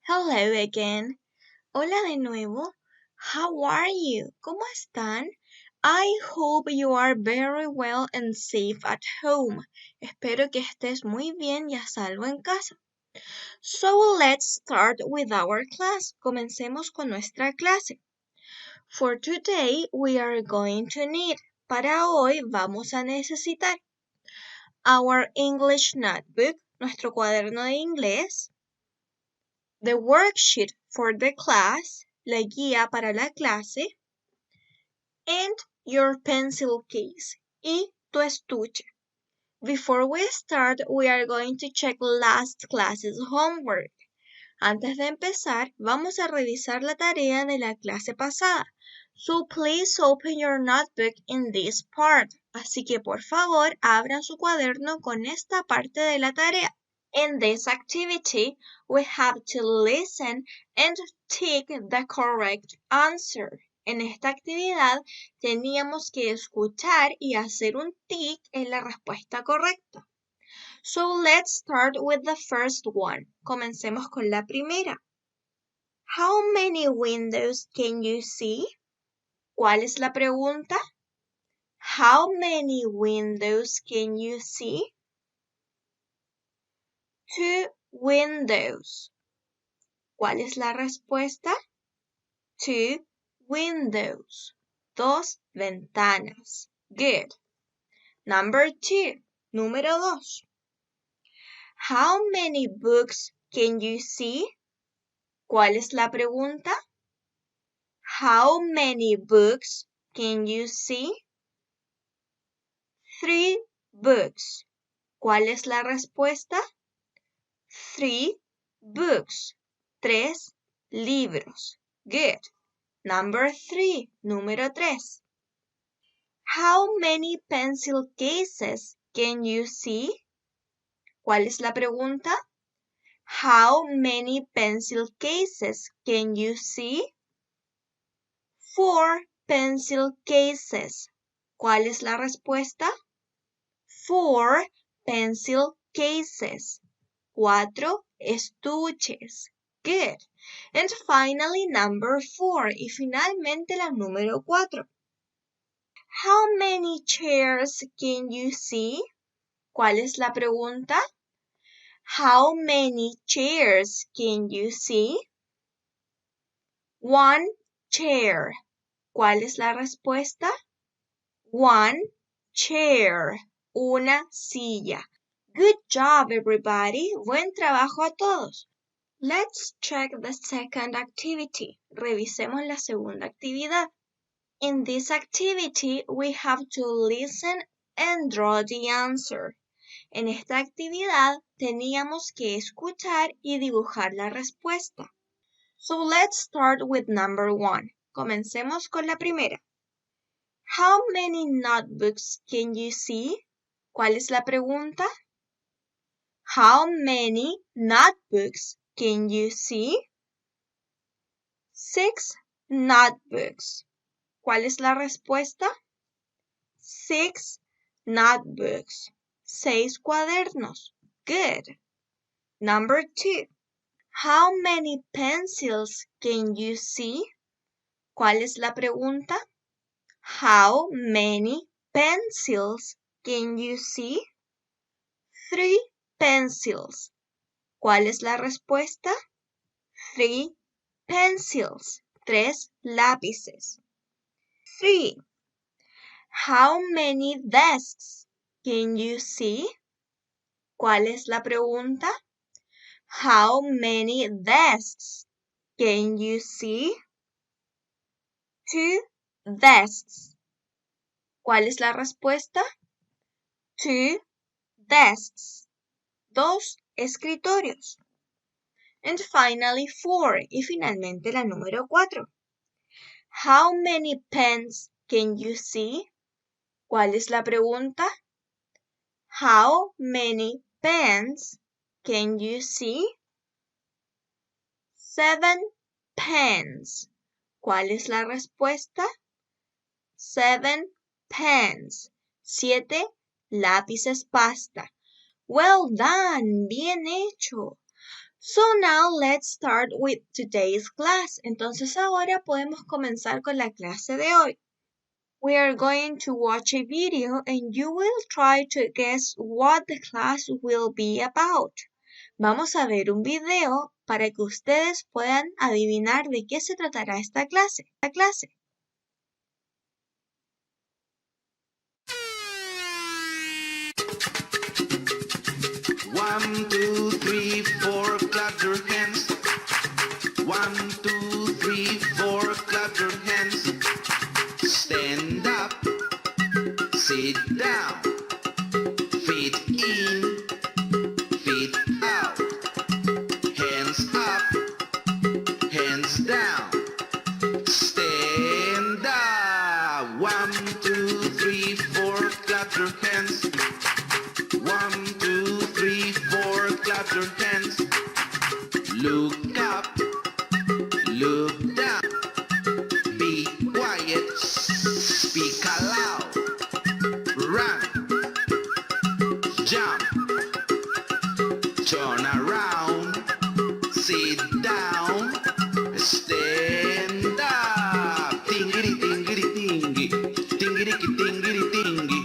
Hello again. Hola de nuevo. How are you? ¿Cómo están? I hope you are very well and safe at home. Espero que estés muy bien y a salvo en casa. So let's start with our class. Comencemos con nuestra clase. For today we are going to need. Para hoy vamos a necesitar our English notebook, nuestro cuaderno de inglés. The worksheet for the class, la guía para la clase, and your pencil case, y tu estuche. Before we start, we are going to check last class's homework. Antes de empezar, vamos a revisar la tarea de la clase pasada. So please open your notebook in this part. Así que por favor, abran su cuaderno con esta parte de la tarea. In this activity, we have to listen and tick the correct answer. En esta actividad teníamos que escuchar y hacer un tick en la respuesta correcta. So let's start with the first one. Comencemos con la primera. How many windows can you see? ¿Cuál es la pregunta? How many windows can you see? 2 windows. ¿Cuál es la respuesta? 2 windows. 2 ventanas. Good. Number 2. Número 2. How many books can you see? ¿Cuál es la pregunta? How many books can you see? 3 books. ¿Cuál es la respuesta? 3 books. 3 libros. Good. Number 3. Número 3. How many pencil cases can you see? ¿Cuál es la pregunta? How many pencil cases can you see? 4 pencil cases. ¿Cuál es la respuesta? 4 pencil cases. 4 estuches. Good. And finally, number 4. Y finalmente la número 4. How many chairs can you see? ¿Cuál es la pregunta? How many chairs can you see? 1 chair. ¿Cuál es la respuesta? 1 chair. Una silla. Good job, everybody. Buen trabajo a todos. Let's check the second activity. Revisemos la segunda actividad. In this activity, we have to listen and draw the answer. En esta actividad teníamos que escuchar y dibujar la respuesta. So let's start with number 1. Comencemos con la primera. How many notebooks can you see? ¿Cuál es la pregunta? How many notebooks can you see? 6 notebooks. ¿Cuál es la respuesta? 6 notebooks. 6 cuadernos. Good. Number 2. How many pencils can you see? ¿Cuál es la pregunta? How many pencils can you see? 3 pencils. ¿Cuál es la respuesta? 3 pencils. 3 lápices. 3. How many desks can you see? ¿Cuál es la pregunta? How many desks can you see? 2 desks. ¿Cuál es la respuesta? 2 desks. 2 escritorios. And finally 4. Y finalmente la número 4. How many pens can you see? ¿Cuál es la pregunta? How many pens can you see? 7 pens. ¿Cuál es la respuesta? 7 pens. 7 lápices pasta. Well done. Bien hecho. So now let's start with today's class. Entonces ahora podemos comenzar con la clase de hoy. We are going to watch a video and you will try to guess what the class will be about. Vamos a ver un video para que ustedes puedan adivinar de qué se tratará esta clase. One, two, three, four, clap your hands. One, two, three, four, clap your hands. Stand up, sit down, feet in, feet out. Hands up, hands down. Stand up. One, two, three, four, clap your hands. One, two, three, four, clap your hands. Look up, look down. Be quiet, speak aloud. Run, jump, turn around, sit down, stand up. Tingiri, tingiri, tingi, tingiri, tingiri, tingi,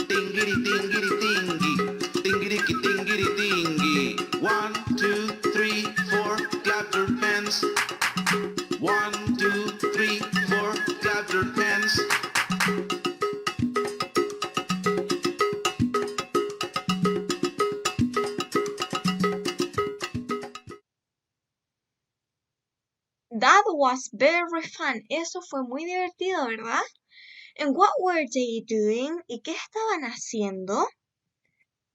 tingiri, tingiri, tingi, tingiri, tingiri, tingi. One, two, three, four, clap your hands. One, two, three, four, clap your hands. That was very fun. Eso fue muy divertido, ¿verdad? And what were they doing? ¿Y qué estaban haciendo?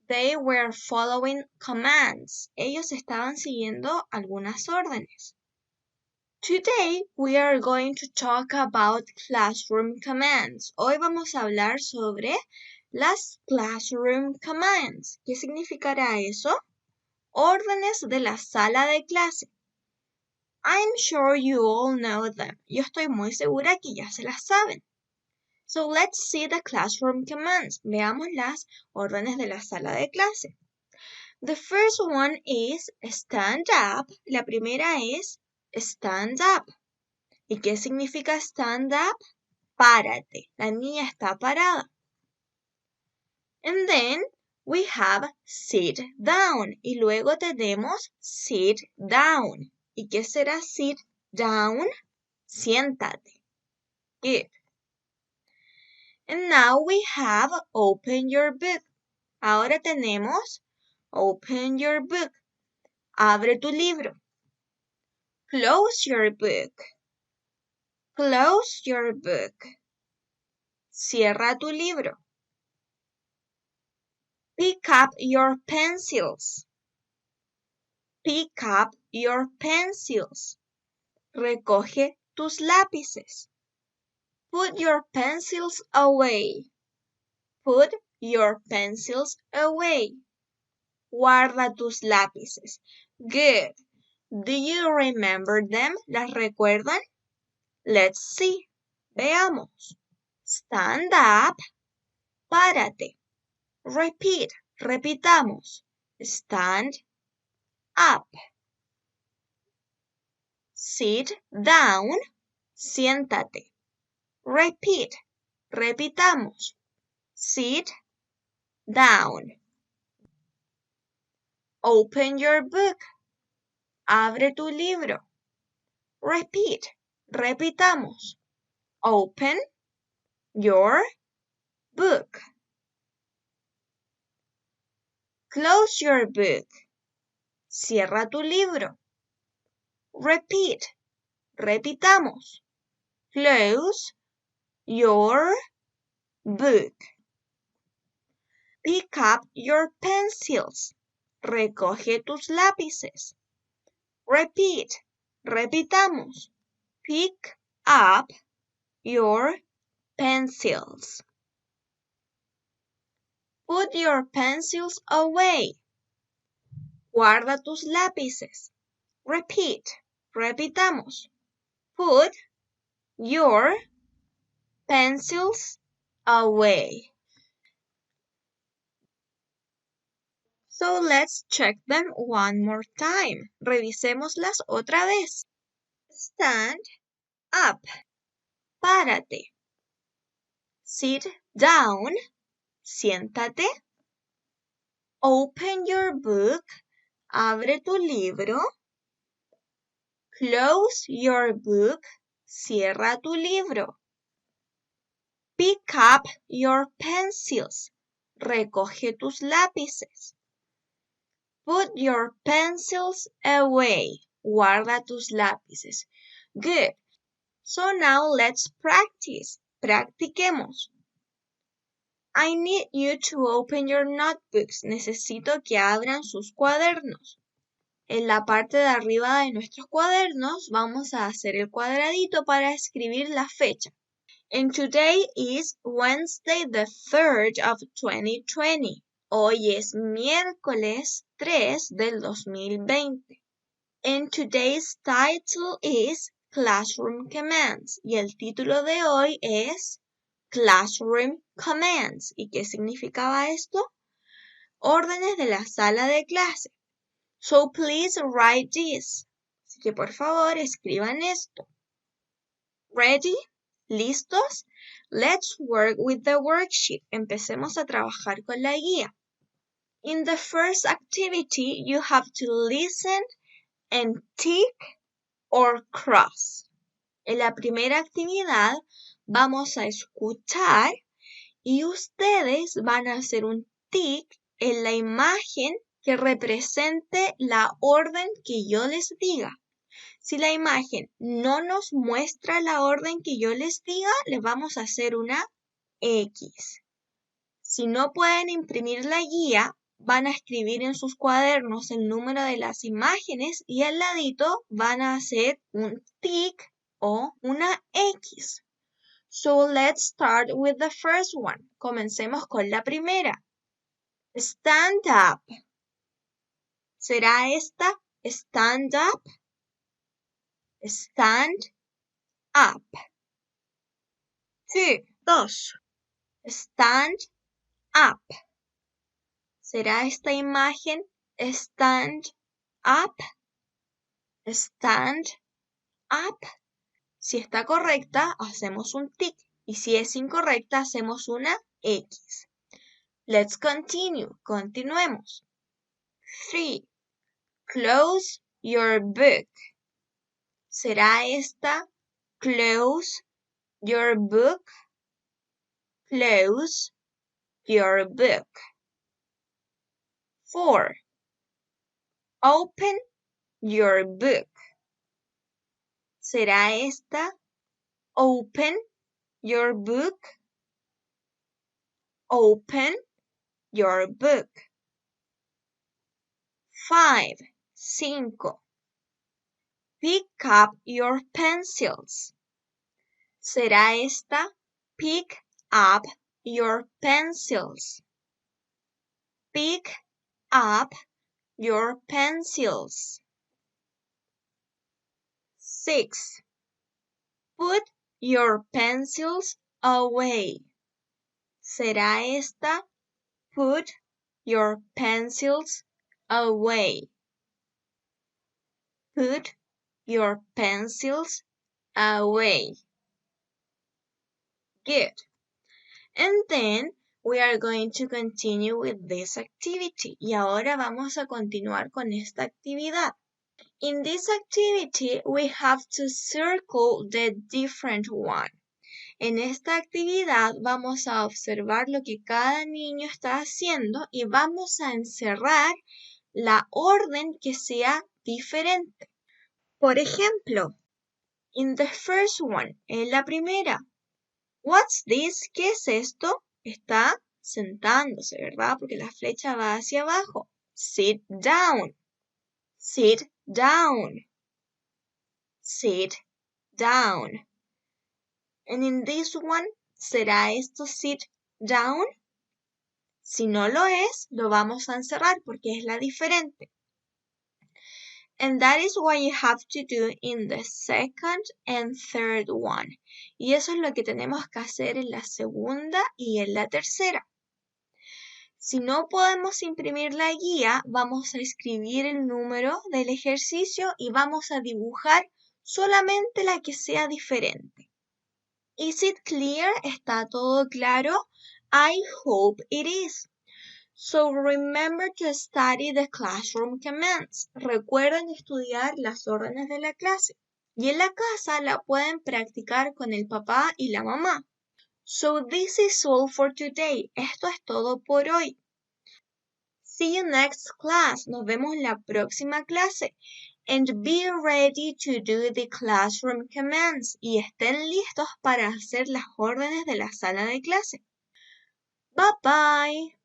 They were following commands. Ellos estaban siguiendo algunas órdenes. Today we are going to talk about classroom commands. Hoy vamos a hablar sobre las classroom commands. ¿Qué significará eso? Órdenes de la sala de clase. I'm sure you all know them. Yo estoy muy segura que ya se las saben. So let's see the classroom commands. Veamos las órdenes de la sala de clase. The first one is stand up. La primera es stand up. ¿Y qué significa stand up? Párate. La niña está parada. And then we have sit down. Y luego tenemos sit down. ¿Y qué será sit down? Siéntate. Good. And now we have open your book. Ahora tenemos open your book. Abre tu libro. Close your book. Close your book. Cierra tu libro. Pick up your pencils. Pick up your pencils. Recoge tus lápices. Put your pencils away. Put your pencils away. Guarda tus lápices. Good. Do you remember them? ¿Las recuerdan? Let's see. Veamos. Stand up. Párate. Repeat. Repitamos. Stand up. Sit down. Siéntate. Repeat. Repitamos. Sit down. Open your book. Abre tu libro. Repeat. Repitamos. Open your book. Close your book. Cierra tu libro. Repeat. Repitamos. Close your book. Pick up your pencils. Recoge tus lápices. Repeat. Repitamos. Pick up your pencils. Put your pencils away. Guarda tus lápices. Repeat. Repitamos. Put your pencils away. So let's check them one more time. Revisémoslas otra vez. Stand up. Párate. Sit down. Siéntate. Open your book. Abre tu libro. Close your book. Cierra tu libro. Pick up your pencils. Recoge tus lápices. Put your pencils away. Guarda tus lápices. Good. So now let's practice. Practiquemos. I need you to open your notebooks. Necesito que abran sus cuadernos. En la parte de arriba de nuestros cuadernos vamos a hacer el cuadradito para escribir la fecha. And today is Wednesday the 3rd of 2020. Hoy es miércoles 3 del 2020. And today's title is Classroom Commands. Y el título de hoy es Classroom Commands. ¿Y qué significaba esto? Órdenes de la sala de clase. So please write this. Así que por favor escriban esto. Ready? ¿Listos? Let's work with the worksheet. Empecemos a trabajar con la guía. In the first activity, you have to listen and tick or cross. En la primera actividad vamos a escuchar y ustedes van a hacer un tick en la imagen que represente la orden que yo les diga. Si la imagen no nos muestra la orden que yo les diga, le vamos a hacer una X. Si no pueden imprimir la guía, van a escribir en sus cuadernos el número de las imágenes y al ladito van a hacer un tick o una X. So let's start with the first one. Comencemos con la primera. Stand up. ¿Será esta? Stand up. Stand up. 2. Stand up. ¿Será esta imagen? Stand up. Stand up. Si está correcta, hacemos un tick. Y si es incorrecta, hacemos una X. Let's continue. Continuemos. 3. Close your book. ¿Será esta? Close your book. Close your book. 4. Open your book. ¿Será esta? Open your book. Open your book. 5. Pick up your pencils. ¿Será esta? Pick up your pencils. Pick up your pencils. 6. Put your pencils away. ¿Será esta? Put your pencils away. Put your pencils away. Good. And then we are going to continue with this activity. Y ahora vamos a continuar con esta actividad. In this activity, we have to circle the different one. En esta actividad vamos a observar lo que cada niño está haciendo y vamos a encerrar la orden que sea diferente. Por ejemplo, in the first one, en la primera, what's this? ¿Qué es esto? Está sentándose, ¿verdad? Porque la flecha va hacia abajo. Sit down. Sit down. Sit down. And in this one, ¿será esto sit down? Si no lo es, lo vamos a encerrar porque es la diferente. And that is what you have to do in the second and third one. Y eso es lo que tenemos que hacer en la segunda y en la tercera. Si no podemos imprimir la guía, vamos a escribir el número del ejercicio y vamos a dibujar solamente la que sea diferente. Is it clear? ¿Está todo claro? I hope it is. So remember to study the classroom commands. Recuerden estudiar las órdenes de la clase. Y en la casa la pueden practicar con el papá y la mamá. So this is all for today. Esto es todo por hoy. See you next class. Nos vemos la próxima clase. And be ready to do the classroom commands. Y estén listos para hacer las órdenes de la sala de clase. Bye bye.